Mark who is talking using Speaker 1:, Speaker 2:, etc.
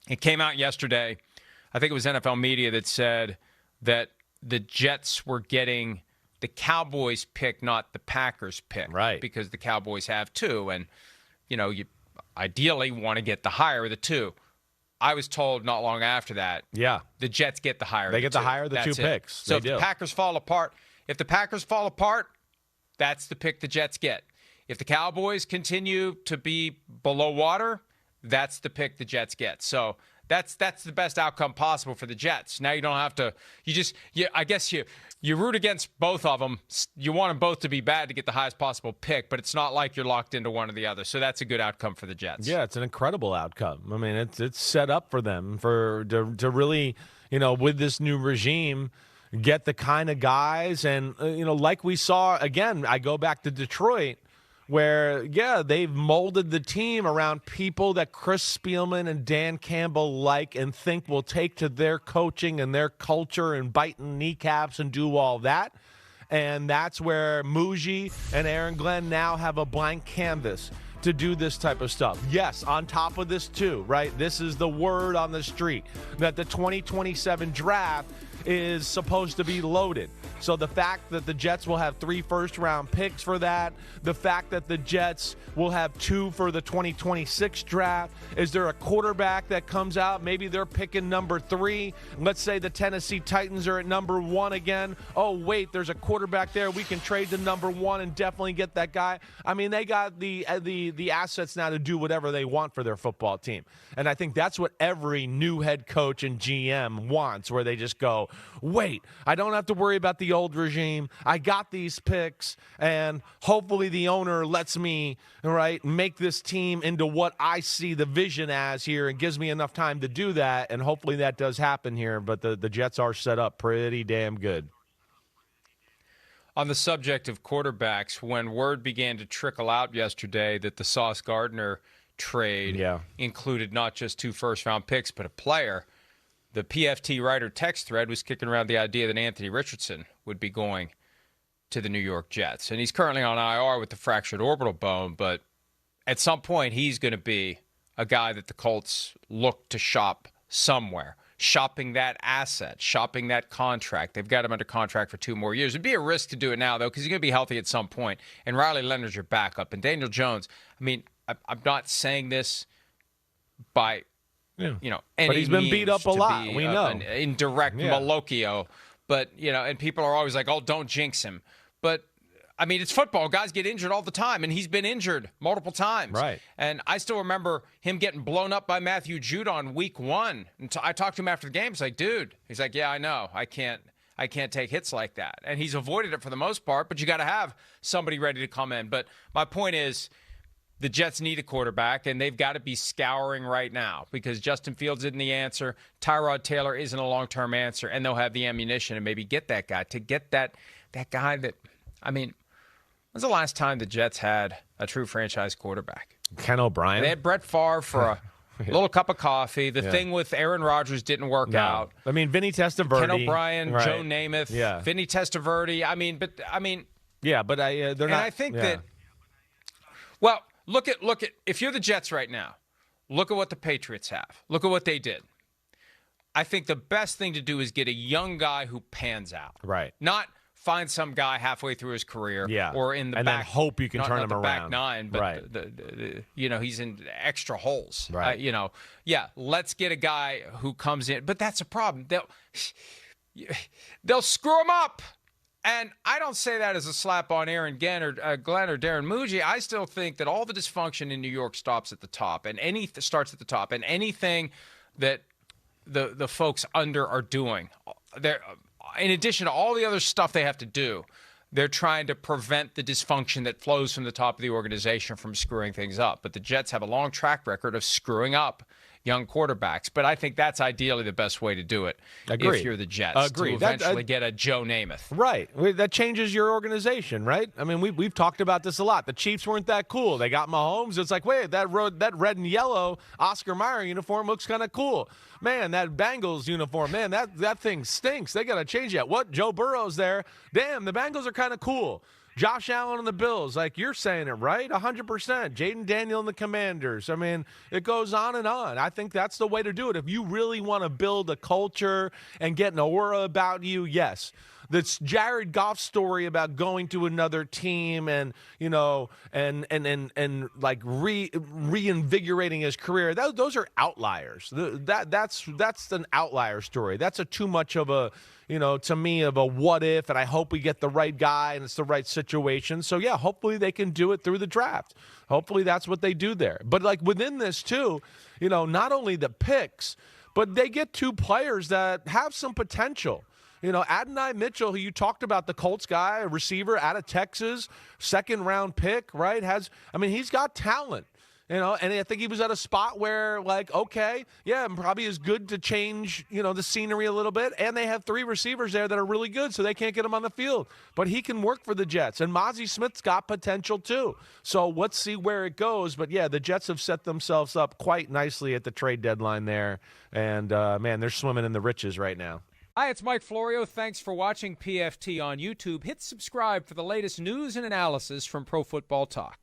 Speaker 1: It came out yesterday. I think it was NFL Media that said that the Jets were getting the Cowboys pick, not the Packers pick.
Speaker 2: Right.
Speaker 1: Because the Cowboys have two. And, you ideally want to get the higher of the two. I was told not long after that.
Speaker 2: Yeah.
Speaker 1: The Jets get the higher of the two.
Speaker 2: They get the higher of the
Speaker 1: That's
Speaker 2: two
Speaker 1: it.
Speaker 2: picks.
Speaker 1: So if the Packers fall apart, that's the pick the Jets get. If the Cowboys continue to be below water, that's the pick the Jets get. So that's the best outcome possible for the Jets. Now you don't have to. I guess you root against both of them. You want them both to be bad to get the highest possible pick, but it's not like you're locked into one or the other. So that's a good outcome for the Jets.
Speaker 2: Yeah, it's an incredible outcome. I mean, it's set up for them to really, with this new regime, get the kind of guys and like we saw again. I go back to Detroit, where, they've molded the team around people that Chris Spielman and Dan Campbell like and think will take to their coaching and their culture and biting kneecaps and do all that. And that's where Muji and Aaron Glenn now have a blank canvas to do this type of stuff. Yes, on top of this too, right? This is the word on the street that the 2027 draft is supposed to be loaded. So the fact that the Jets will have 3 first-round picks for that, the fact that the Jets will have 2 for the 2026 draft, is there a quarterback that comes out? Maybe they're picking number 3. Let's say the Tennessee Titans are at number 1 again. Oh, wait, there's a quarterback there. We can trade to number 1 and definitely get that guy. I mean, they got the assets now to do whatever they want for their football team. And I think that's what every new head coach and GM wants, where they just go, wait, I don't have to worry about the old regime. I got these picks, and hopefully the owner lets me, make this team into what I see the vision as here and gives me enough time to do that, and hopefully that does happen here. But the Jets are set up pretty damn good.
Speaker 1: On the subject of quarterbacks, when word began to trickle out yesterday that the Sauce Gardner trade included not just 2 first-round picks but a player, the PFT writer text thread was kicking around the idea that Anthony Richardson would be going to the New York Jets. And he's currently on IR with the fractured orbital bone, but at some point he's going to be a guy that the Colts look to shop somewhere. Shopping that asset, shopping that contract. They've got him under contract for 2 more years. It'd be a risk to do it now, though, because he's going to be healthy at some point. And Riley Leonard's your backup. And Daniel Jones, I mean, I'm not saying this by... any
Speaker 2: but he's been beat up a lot. We know
Speaker 1: an indirect Malocchio, but and people are always like, "Oh, don't jinx him." But I mean, it's football. Guys get injured all the time, and he's been injured multiple times.
Speaker 2: Right.
Speaker 1: And I still remember him getting blown up by Matthew Judon week 1. And I talked to him after the game. He's like, "Dude," he's like, "Yeah, I know. I can't take hits like that." And he's avoided it for the most part. But you got to have somebody ready to come in. But my point is, the Jets need a quarterback, and they've got to be scouring right now because Justin Fields isn't the answer. Tyrod Taylor isn't a long-term answer, and they'll have the ammunition and maybe get that guy. To get that guy that, I mean, when's the last time the Jets had a true franchise quarterback?
Speaker 2: Ken O'Brien.
Speaker 1: They had Brett Favre for a little cup of coffee. The thing with Aaron Rodgers didn't work out.
Speaker 2: I mean, Vinny Testaverde.
Speaker 1: Ken O'Brien, Joe Namath, Vinny Testaverde.
Speaker 2: Yeah, but they're not.
Speaker 1: And I think that, well, Look at if you're the Jets right now, look at what the Patriots have. Look at what they did. I think the best thing to do is get a young guy who pans out.
Speaker 2: Right.
Speaker 1: Not find some guy halfway through his career or in the
Speaker 2: and
Speaker 1: back.
Speaker 2: Then hope you can turn him
Speaker 1: the
Speaker 2: around.
Speaker 1: Back 9, but he's in extra holes.
Speaker 2: Right.
Speaker 1: Let's get a guy who comes in, but that's a problem. They'll screw him up. And I don't say that as a slap on Aaron Glenn or Darren Muji. I still think that all the dysfunction in New York starts at the top, and anything that the folks under are doing, in addition to all the other stuff they have to do, they're trying to prevent the dysfunction that flows from the top of the organization from screwing things up. But the Jets have a long track record of screwing up young quarterbacks. But I think that's ideally the best way to do it.
Speaker 2: Agreed.
Speaker 1: If you're the Jets. To eventually get a Joe Namath.
Speaker 2: Right. That changes your organization, right? I mean, we've talked about this a lot. The Chiefs weren't that cool. They got Mahomes. It's like, wait, that red and yellow Oscar Mayer uniform looks kind of cool. Man, that Bengals uniform, man, that thing stinks. They got to change that. What? Joe Burrow's there. Damn, the Bengals are kind of cool. Josh Allen and the Bills, like you're saying it right, 100%. Jaden Daniel and the Commanders. I mean, it goes on and on. I think that's the way to do it. If you really want to build a culture and get an aura about you, yes. That's Jared Goff's story about going to another team and, you know, and like reinvigorating his career. Those are outliers. That's an outlier story. That's a too much of a, you know, to me, of a what if, and I hope we get the right guy and it's the right situation. So, yeah, hopefully they can do it through the draft. Hopefully that's what they do there. But, like, within this, too, you know, not only the picks, but they get two players that have some potential. You know, Adonai Mitchell, who you talked about, the Colts guy, a receiver out of Texas, second-round pick, right? He's got talent. You know, and I think he was at a spot where, like, okay, yeah, probably is good to change, you know, the scenery a little bit. And they have three receivers there that are really good, so they can't get him on the field. But he can work for the Jets. And Mozzie Smith's got potential, too. So let's see where it goes. But, yeah, the Jets have set themselves up quite nicely at the trade deadline there. And, man, they're swimming in the riches right now.
Speaker 1: Hi, it's Mike Florio. Thanks for watching PFT on YouTube. Hit subscribe for the latest news and analysis from Pro Football Talk.